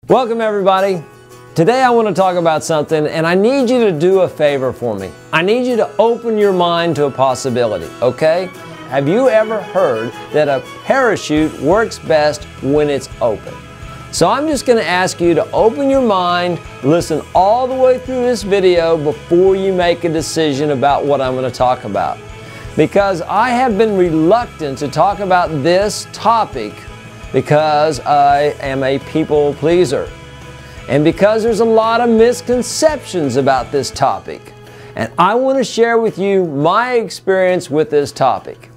Welcome everybody. Today I want to talk about something, and I need you to do a favor for me. I need you to open your mind to a possibility, okay? Have you ever heard that a parachute works best when it's open? So I'm just going to ask you to open your mind, listen all the way through this video before you make a decision about what I'm going to talk about. Because I have been reluctant to talk about this topic because I am a people pleaser. And because there's a lot of misconceptions about this topic. And I want to share with you my experience with this topic.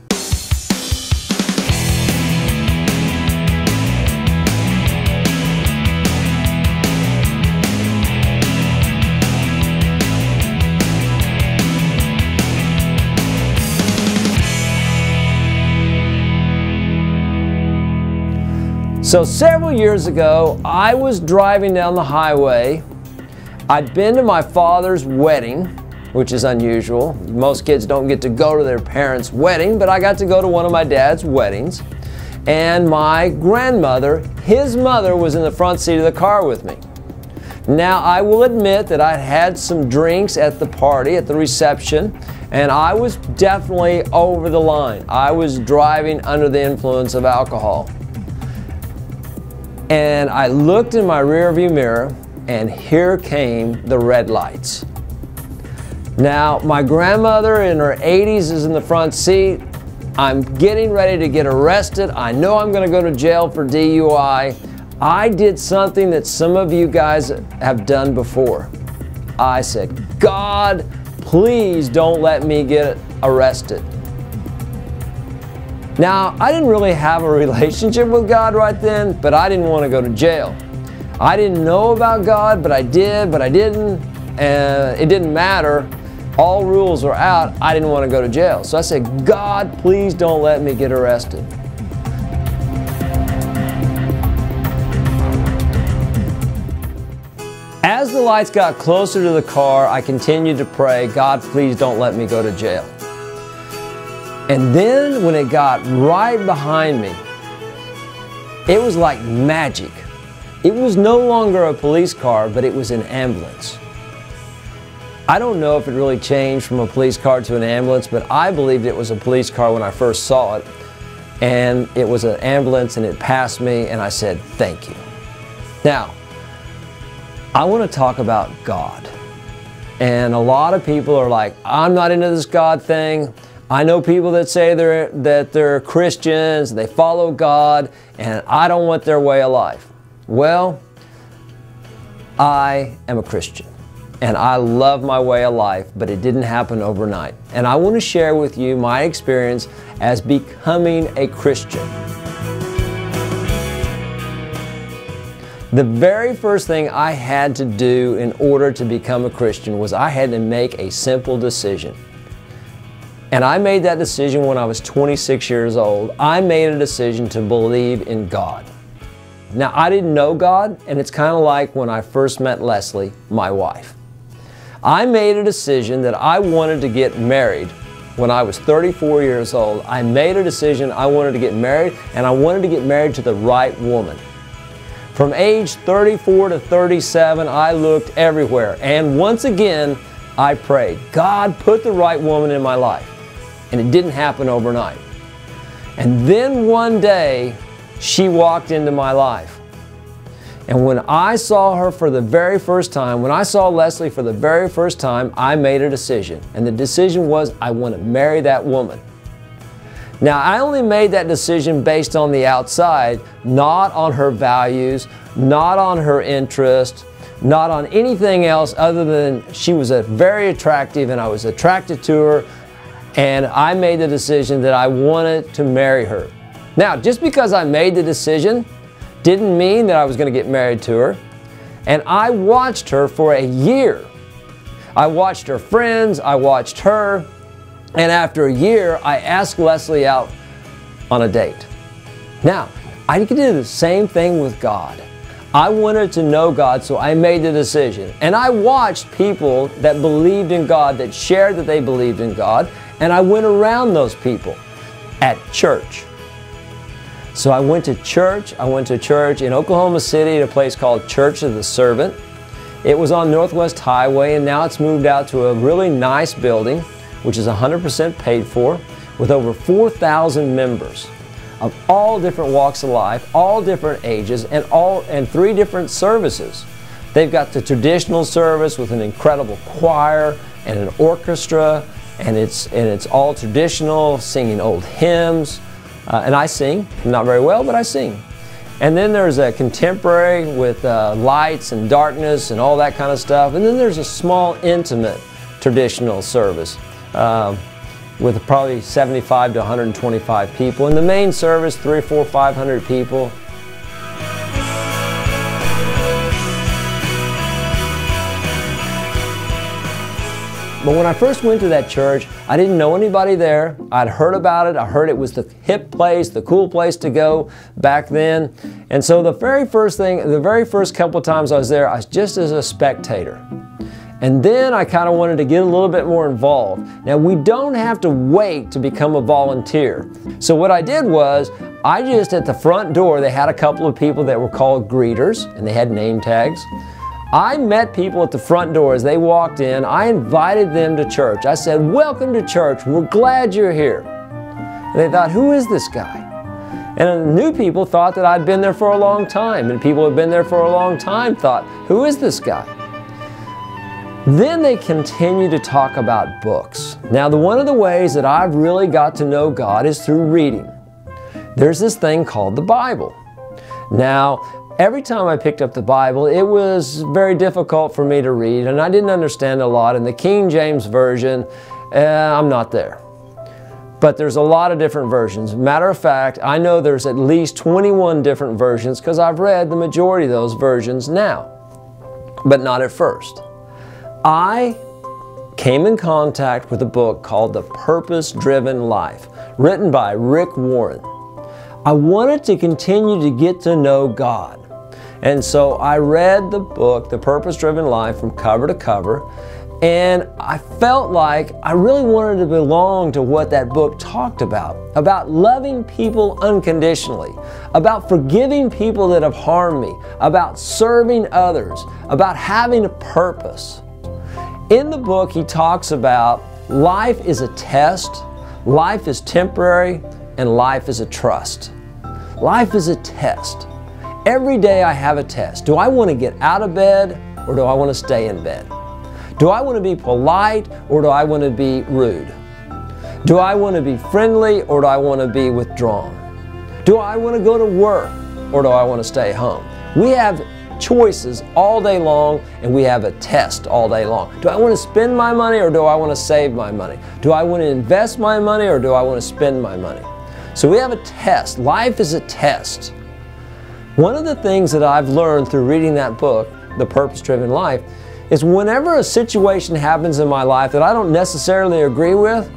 So several years ago, I was driving down the highway. I'd been to my father's wedding, which is unusual. Most kids don't get to go to their parents' wedding, but I got to go to one of my dad's weddings. And my grandmother, his mother, was in the front seat of the car with me. Now, I will admit that I'd had some drinks at the party, at the reception, and I was definitely over the line. I was driving under the influence of alcohol. And I looked in my rearview mirror, and here came the red lights. Now, my grandmother in her 80s is in the front seat. I'm getting ready to get arrested. I know I'm going to go to jail for DUI. I did something that some of you guys have done before. I said, God, please don't let me get arrested. Now, I didn't really have a relationship with God right then, but I didn't want to go to jail. I didn't know about God, but I did, but I didn't, and it didn't matter. All rules were out. I didn't want to go to jail. So I said, God, please don't let me get arrested. As the lights got closer to the car, I continued to pray, God, please don't let me go to jail. And then when it got right behind me, it was like magic. It was no longer a police car, but it was an ambulance. I don't know if it really changed from a police car to an ambulance, but I believed it was a police car when I first saw it. And it was an ambulance, and it passed me, and I said, thank you. Now, I want to talk about God. And a lot of people are like, I'm not into this God thing. I know people that say that they're Christians, they follow God, and I don't want their way of life. Well, I am a Christian, and I love my way of life, but it didn't happen overnight. And I want to share with you my experience as becoming a Christian. The very first thing I had to do in order to become a Christian was I had to make a simple decision. And I made that decision when I was 26 years old. I made a decision to believe in God. Now, I didn't know God, and it's kind of like when I first met Leslie, my wife. I made a decision that I wanted to get married when I was 34 years old. I made a decision I wanted to get married, and I wanted to get married to the right woman. From age 34 to 37, I looked everywhere, and once again, I prayed, God, put the right woman in my life. And it didn't happen overnight. And then one day, she walked into my life. And when I saw her for the very first time, when I saw Leslie for the very first time, I made a decision. And the decision was, I want to marry that woman. Now, I only made that decision based on the outside, not on her values, not on her interest, not on anything else other than she was very attractive and I was attracted to her. And I made the decision that I wanted to marry her. Now, just because I made the decision didn't mean that I was going to get married to her. And I watched her for a year. I watched her friends, I watched her, and after a year, I asked Leslie out on a date. Now, I could do the same thing with God. I wanted to know God, so I made the decision. And I watched people that believed in God, that shared that they believed in God, and I went around those people at church. So I went to church. I went to church in Oklahoma City at a place called Church of the Servant. It was on Northwest Highway, and now it's moved out to a really nice building, which is 100% paid for, with over 4,000 members of all different walks of life, all different ages, and 3 different services. They've got the traditional service with an incredible choir and an orchestra, and it's all traditional, singing old hymns. And I sing, not very well, but I sing. And then there's a contemporary with lights and darkness and all that kind of stuff. And then there's a small, intimate, traditional service with probably 75 to 125 people. In the main service, 300, 400, 500 people. But when I first went to that church, I didn't know anybody there. I'd heard about it. I heard it was the hip place, the cool place to go back then. And so the very first couple of times I was there, I was just as a spectator. And then I kind of wanted to get a little bit more involved. Now, we don't have to wait to become a volunteer. So what I did was, at the front door, they had a couple of people that were called greeters, and they had name tags. I met people at the front door as they walked in. I invited them to church. I said, "Welcome to church. We're glad you're here." And they thought, "Who is this guy?" And new people thought that I'd been there for a long time. And people who had been there for a long time thought, "Who is this guy?" Then they continued to talk about books. Now, one of the ways that I've really got to know God is through reading. There's this thing called the Bible. Now, every time I picked up the Bible, it was very difficult for me to read, and I didn't understand a lot. In the King James Version, I'm not there. But there's a lot of different versions. Matter of fact, I know there's at least 21 different versions because I've read the majority of those versions now, but not at first. I came in contact with a book called The Purpose-Driven Life, written by Rick Warren. I wanted to continue to get to know God. And so I read the book, The Purpose-Driven Life, from cover to cover, and I felt like I really wanted to belong to what that book talked about loving people unconditionally, about forgiving people that have harmed me, about serving others, about having a purpose. In the book, he talks about life is a test, life is temporary, and life is a trust. Life is a test. Every day I have a test. Do I want to get out of bed or do I want to stay in bed? Do I want to be polite or do I want to be rude? Do I want to be friendly or do I want to be withdrawn? Do I want to go to work or do I want to stay home? We have choices all day long, and we have a test all day long. Do I want to spend my money or do I want to save my money? Do I want to invest my money or do I want to spend my money? So we have a test. Life is a test. One of the things that I've learned through reading that book, The Purpose-Driven Life, is whenever a situation happens in my life that I don't necessarily agree with,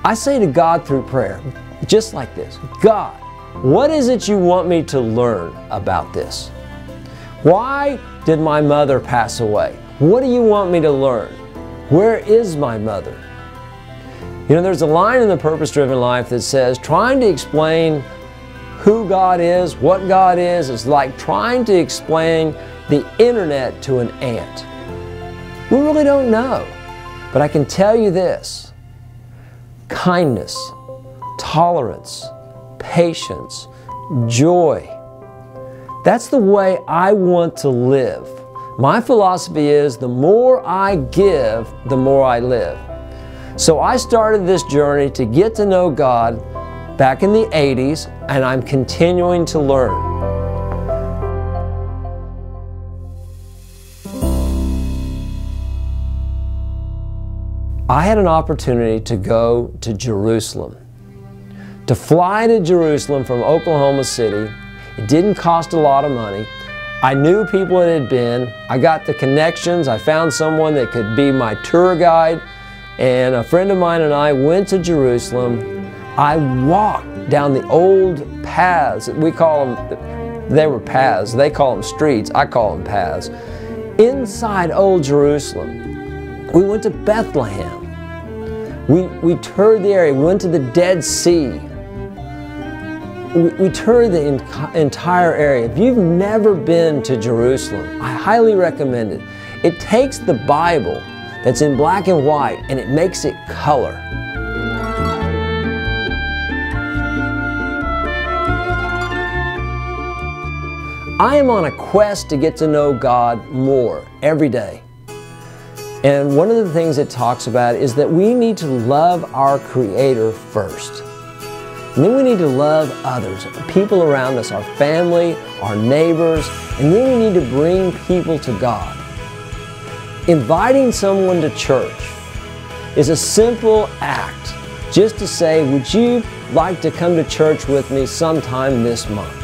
I say to God through prayer, just like this, "God, what is it you want me to learn about this? Why did my mother pass away? What do you want me to learn? Where is my mother?" You know, there's a line in The Purpose-Driven Life that says, trying to explain who God is, what God is like trying to explain the internet to an ant. We really don't know. But I can tell you this: kindness, tolerance, patience, joy. That's the way I want to live. My philosophy is the more I give, the more I live. So I started this journey to get to know God back in the 80s, and I'm continuing to learn. I had an opportunity to go to Jerusalem. To fly to Jerusalem from Oklahoma City. It didn't cost a lot of money. I knew people that had been. I got the connections. I found someone that could be my tour guide. And a friend of mine and I went to Jerusalem. I walked down the old paths. We call them, they were paths. They call them streets. I call them paths. Inside Old Jerusalem. We went to Bethlehem. We toured the area. We went to the Dead Sea. we toured the entire area. If you've never been to Jerusalem, I highly recommend it. It takes the Bible that's in black and white and it makes it color. I am on a quest to get to know God more every day. And one of the things it talks about is that we need to love our Creator first. And then we need to love others, people around us, our family, our neighbors, and then we need to bring people to God. Inviting someone to church is a simple act just to say, would you like to come to church with me sometime this month?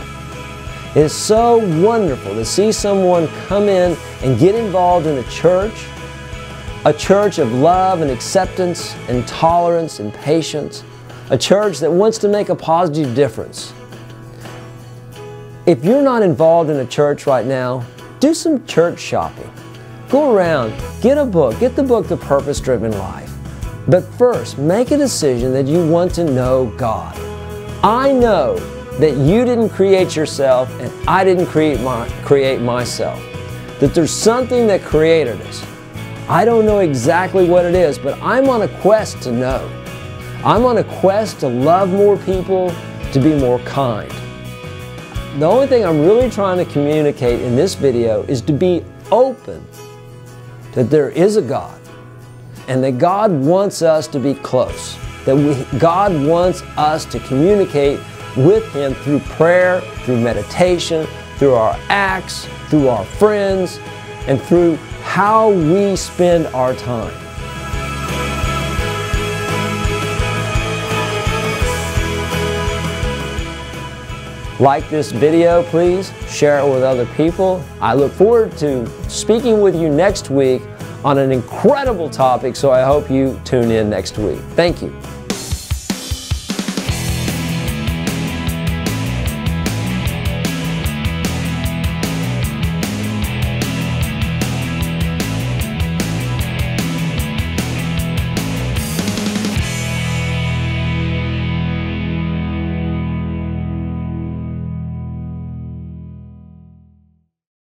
It is so wonderful to see someone come in and get involved in a church of love and acceptance and tolerance and patience, a church that wants to make a positive difference. If you're not involved in a church right now, do some church shopping. Go around, get a book, get the book The Purpose-Driven Life. But first, make a decision that you want to know God. I know that you didn't create yourself and I didn't create myself. That there's something that created us. I don't know exactly what it is, but I'm on a quest to know. I'm on a quest to love more people, to be more kind. The only thing I'm really trying to communicate in this video is to be open that there is a God and that God wants us to be close. That God wants us to communicate with Him through prayer, through meditation, through our acts, through our friends, and through how we spend our time. Like this video, please. Share it with other people. I look forward to speaking with you next week on an incredible topic, so I hope you tune in next week. Thank you.